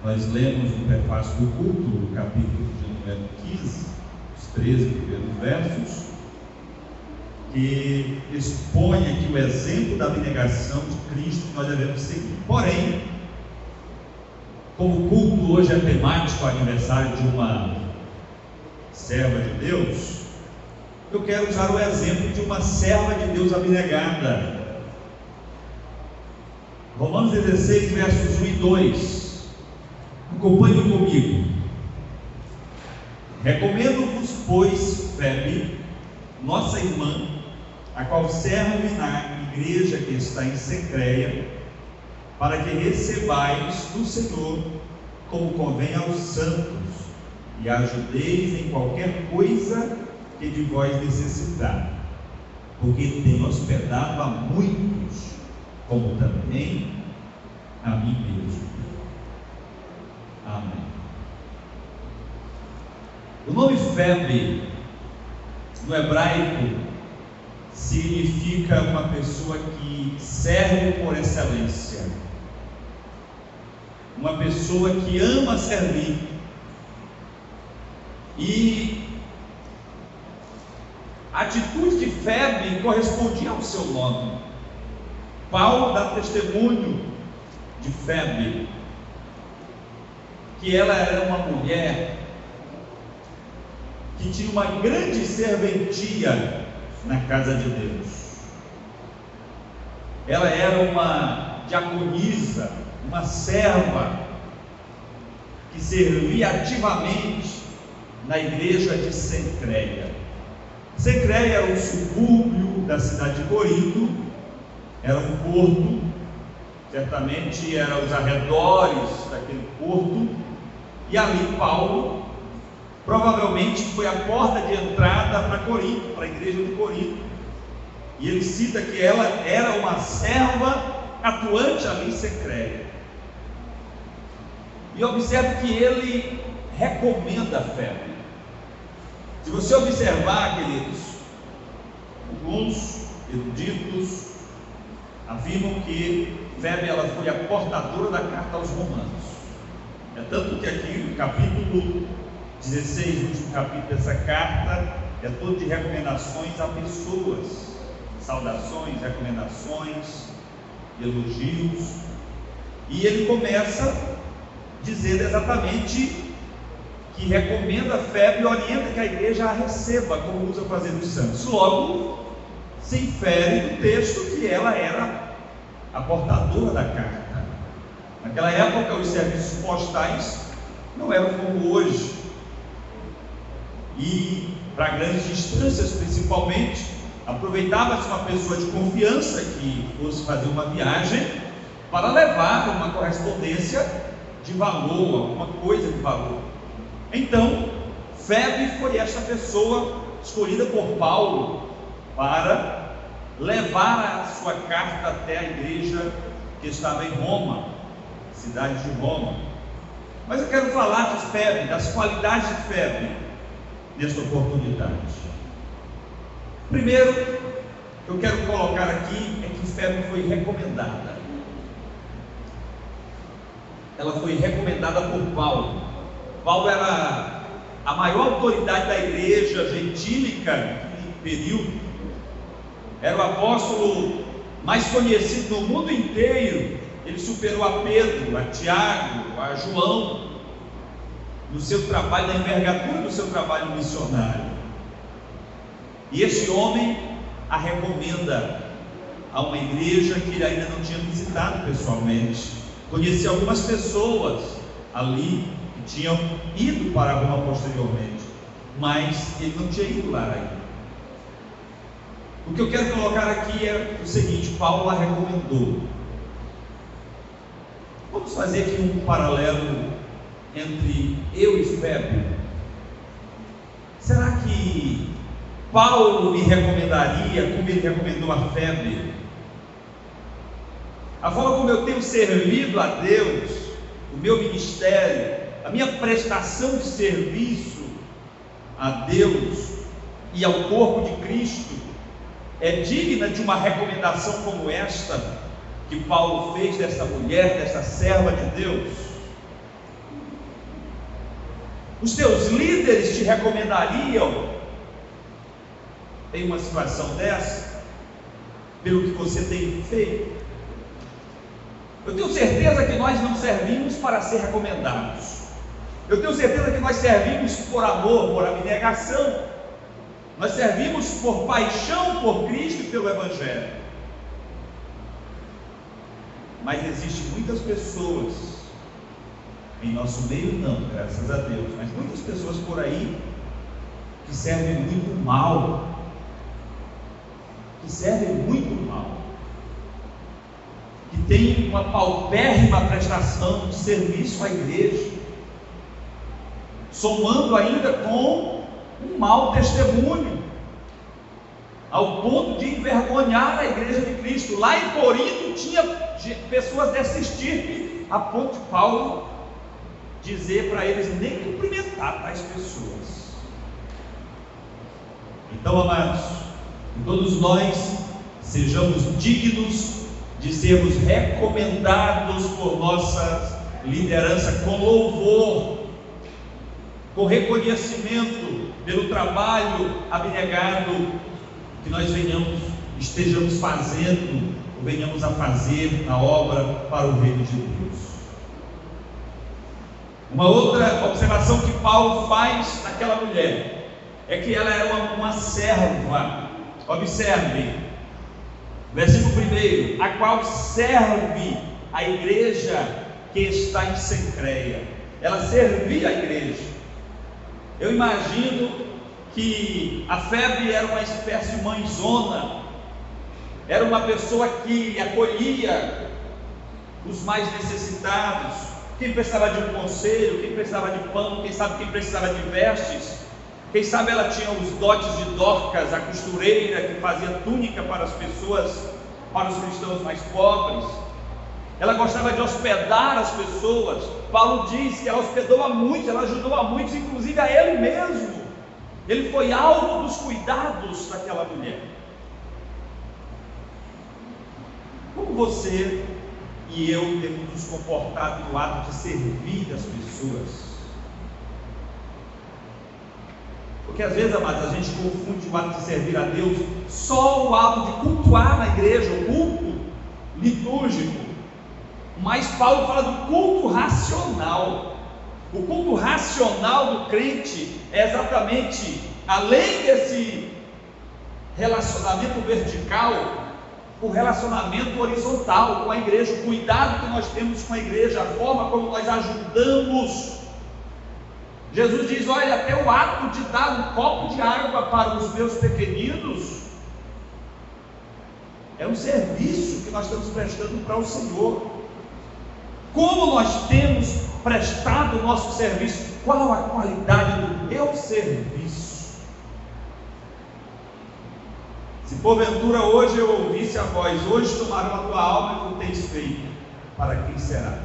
Nós lemos no prefácio do culto, o capítulo de número 15, os 13 primeiros versos, que expõe aqui o exemplo da abnegação de Cristo que nós devemos seguir. Porém, como o culto hoje é temático, o aniversário de uma serva de Deus, eu quero usar o exemplo de uma serva de Deus abnegada. Romanos 16, versos 1 e 2. Acompanhe comigo. Recomendo-vos, pois, Febe, nossa irmã, a qual serve na igreja que está em Secreia, para que recebais do Senhor como convém aos santos, e ajudeis em qualquer coisa que de vós necessitar, porque tem hospedado a muitos, como também a mim mesmo. Amém. O nome Febe, no hebraico, significa uma pessoa que serve por excelência, uma pessoa que ama servir. E a atitude de Febe correspondia ao seu nome. Paulo dá testemunho de Febe, que ela era uma mulher que tinha uma grande serventia na casa de Deus. Ela era uma diaconisa, uma serva que servia ativamente na igreja de Cencreia. Cencreia era um subúrbio da cidade de Corinto, era um porto, certamente eram os arredores daquele porto, e ali Paulo provavelmente foi a porta de entrada para Corinto, para a igreja de Corinto, e ele cita que ela era uma serva atuante ali em Cencreia. E observe que ele recomenda a Febe. Se você observar, queridos, alguns eruditos afirmam que Febe ela foi a portadora da carta aos Romanos. É tanto que aqui no capítulo 16, o último capítulo dessa carta, é todo de recomendações a pessoas, saudações, recomendações, elogios, e ele começa dizendo exatamente que recomenda a Febe e orienta que a igreja a receba, como usa fazer os santos. Logo, se infere do texto que ela era a portadora da carta. Naquela época, os serviços postais não eram como hoje, e para grandes distâncias principalmente, aproveitava-se uma pessoa de confiança que fosse fazer uma viagem para levar uma correspondência de valor, alguma coisa de valor. Então, Febe foi esta pessoa escolhida por Paulo para levar a sua carta até a igreja que estava em Roma, cidade de Roma. Mas eu quero falar de Febe, das qualidades de Febe nesta oportunidade. Primeiro, que eu quero colocar aqui é que Febe foi recomendada. Ela foi recomendada por Paulo. Paulo era a maior autoridade da igreja gentílica naquele período. Era o apóstolo mais conhecido no mundo inteiro. Ele superou a Pedro, a Tiago, a João, no seu trabalho, na envergadura do seu trabalho missionário. E esse homem a recomenda a uma igreja que ele ainda não tinha visitado pessoalmente. Conhecia algumas pessoas ali que tinham ido para Roma posteriormente, mas ele não tinha ido lá ainda. O que eu quero colocar aqui é o seguinte: Paulo a recomendou. Vamos fazer aqui um paralelo entre eu e Febe. Será que Paulo me recomendaria como ele recomendou a Febe? A forma como eu tenho servido a Deus, o meu ministério, a minha prestação de serviço a Deus e ao corpo de Cristo é digna de uma recomendação como esta que Paulo fez dessa mulher, dessa serva de Deus? Os teus líderes te recomendariam em uma situação dessa, pelo que você tem feito? Eu tenho certeza que nós não servimos para ser recomendados. Eu tenho certeza que nós servimos por amor, por abnegação. Nós servimos por paixão por Cristo e pelo Evangelho. Mas existem muitas pessoas, em nosso meio não, graças a Deus, mas muitas pessoas por aí que servem muito mal. Que servem muito mal. Que têm uma paupérrima prestação de serviço à igreja, somando ainda com um mau testemunho, ao ponto de envergonhar a igreja de Cristo. Lá em Corinto tinha pessoas dessa estirpe, a ponto de Paulo dizer para eles nem cumprimentar tais pessoas. Então, amados, que todos nós sejamos dignos de sermos recomendados por nossa liderança com louvor, com reconhecimento pelo trabalho abnegado que nós estejamos fazendo, ou venhamos a fazer na obra para o reino de Deus. Uma outra observação que Paulo faz naquela mulher é que ela era uma serva. Observe, versículo 1, a qual serve a igreja que está em Cencreia. Ela servia a igreja. Eu imagino que a Febe era uma espécie de mãezona, era uma pessoa que acolhia os mais necessitados, quem precisava de um conselho, quem precisava de pão, quem precisava de vestes. Quem sabe ela tinha os dotes de Dorcas, a costureira que fazia túnica para as pessoas, para os cristãos mais pobres. Ela gostava de hospedar as pessoas. Paulo diz que ela hospedou a muitos, ela ajudou a muitos, inclusive a ele mesmo. Ele foi alvo dos cuidados daquela mulher. Como você e eu temos nos comportado no ato de servir as pessoas? Porque às vezes, amados, a gente confunde o ato de servir a Deus só o ato de cultuar na igreja, o culto litúrgico. Mas Paulo fala do culto racional. O culto racional do crente é exatamente, além desse relacionamento vertical, o relacionamento horizontal com a igreja, o cuidado que nós temos com a igreja, a forma como nós ajudamos. Jesus diz: olha, até o ato de dar um copo de água para os meus pequeninos é um serviço que nós estamos prestando para o Senhor. Como nós temos prestado o nosso serviço? Qual a qualidade do meu serviço? Se porventura hoje eu ouvisse a voz: hoje tomaram a tua alma e não tens feito, para quem será?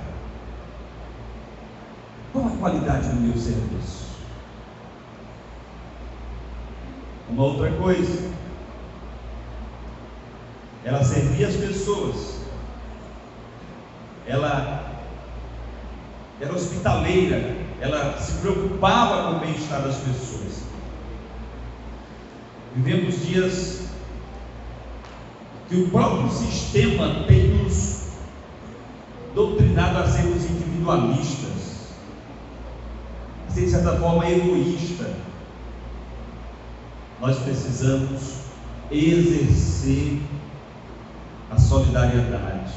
Qual a qualidade do meu serviço? Uma outra coisa, ela servia as pessoas, ela era hospitaleira, ela se preocupava com o bem-estar das pessoas. Vivemos dias que o próprio sistema tem nos doutrinado a sermos individualistas, de certa forma egoísta. Nós precisamos exercer a solidariedade,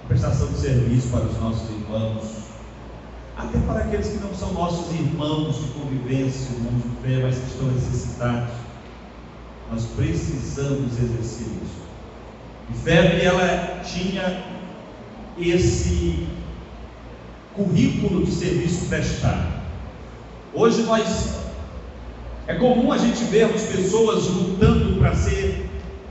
a prestação de serviço para os nossos irmãos, até para aqueles que não são nossos irmãos de convivência, irmãos de fé, mas que estão necessitados. Nós precisamos exercer isso. E Febe, ela tinha esse currículo de serviço prestado. Hoje é comum a gente vermos pessoas lutando para ser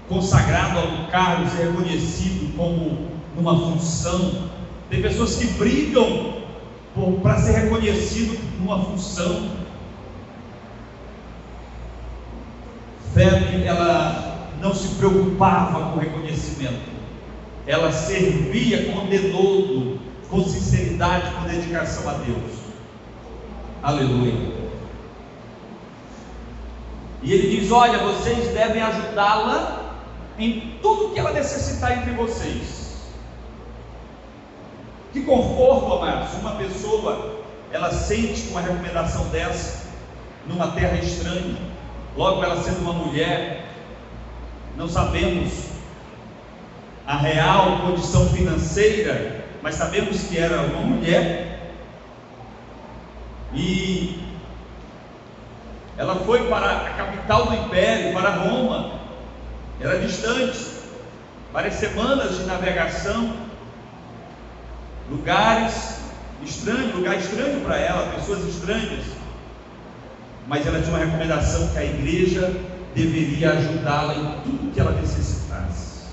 consagrado a um cargo, ser reconhecido como numa função. Tem pessoas que brigam para ser reconhecido numa função. Febe, ela não se preocupava com o reconhecimento, ela servia com denodo, com sinceridade, com dedicação a Deus. Aleluia. E ele diz: olha, vocês devem ajudá-la em tudo que ela necessitar entre vocês. Que conforto, amados, uma pessoa, ela sente com uma recomendação dessa, numa terra estranha, logo ela sendo uma mulher, não sabemos a real condição financeira, mas sabemos que era uma mulher, e ela foi para a capital do império, para Roma, era distante, várias semanas de navegação, lugares estranhos, lugar estranho para ela, pessoas estranhas, mas ela tinha uma recomendação que a igreja deveria ajudá-la em tudo que ela necessitasse.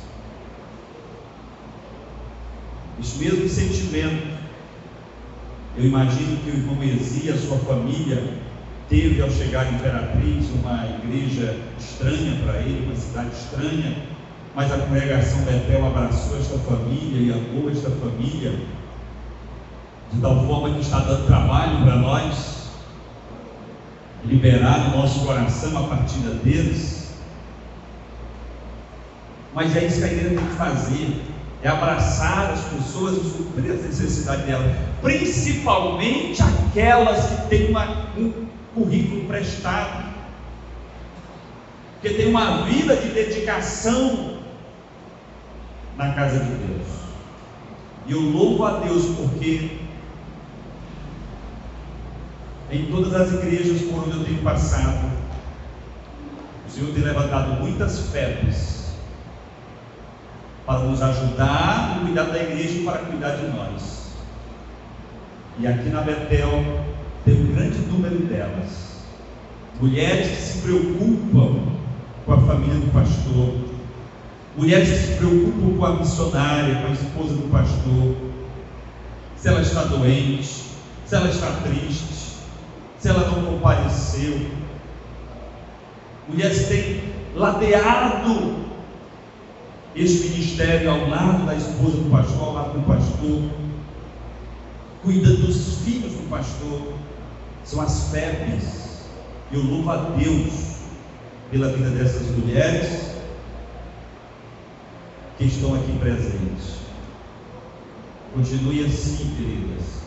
Esse mesmo sentimento, eu imagino que o irmão Ezi e a sua família teve ao chegar em Imperatriz, uma igreja estranha para ele, uma cidade estranha, mas a congregação Betel abraçou esta família e amou esta família, de tal forma que está dando trabalho para nós, liberar o nosso coração a partida deles. Mas é isso que a igreja tem que fazer, é abraçar as pessoas e suprir as necessidades delas, principalmente aquelas que têm um currículo prestado, que tem uma vida de dedicação na casa de Deus. E eu louvo a Deus porque em todas as igrejas por onde eu tenho passado, o Senhor tem levantado muitas febres para nos ajudar no cuidado da igreja e para cuidar de nós. E aqui na Betel tem um grande número delas, mulheres que se preocupam com a família do pastor, mulheres que se preocupam com a missionária, com a esposa do pastor, se ela está doente, se ela está triste, se ela não compareceu, mulheres que têm ladeado esse ministério ao lado da esposa do pastor, ao lado do pastor, cuidando dos filhos do pastor, são as febres. Eu louvo a Deus pela vida dessas mulheres que estão aqui presentes. Continue assim, queridas,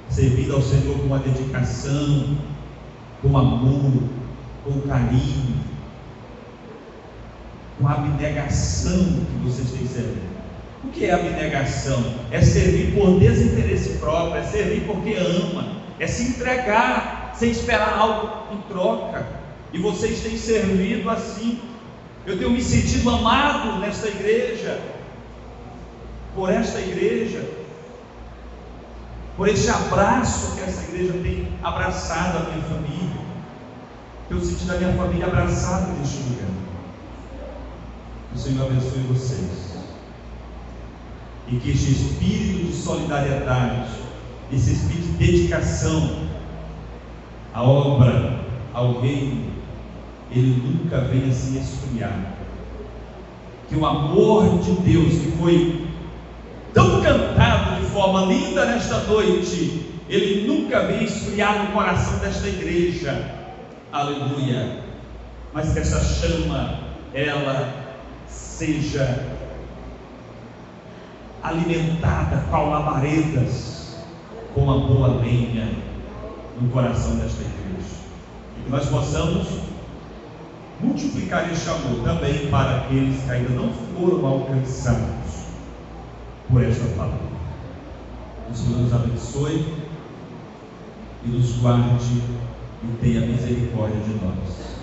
servindo ao Senhor com a dedicação, com amor, com carinho, com a abnegação que vocês têm servido. O que é abnegação? É servir por desinteresse próprio, é servir porque ama, é se entregar sem esperar algo em troca. E vocês têm servido assim. Eu tenho me sentido amado nesta igreja, por esta igreja, por esse abraço que essa igreja tem abraçado a minha família. Tenho sentido a minha família abraçada neste lugar. O Senhor abençoe vocês, e que este espírito de solidariedade, esse espírito de dedicação à obra, ao reino, ele nunca venha se esfriar. Que o amor de Deus, que foi tão cantado de forma linda nesta noite, ele nunca venha esfriar no coração desta igreja. Aleluia. Mas que essa chama, ela seja alimentada com labaredas, com a boa lenha no coração desta igreja, e que nós possamos multiplicar este amor também para aqueles que ainda não foram alcançados por esta palavra. O Senhor nos abençoe e nos guarde e tenha misericórdia de nós.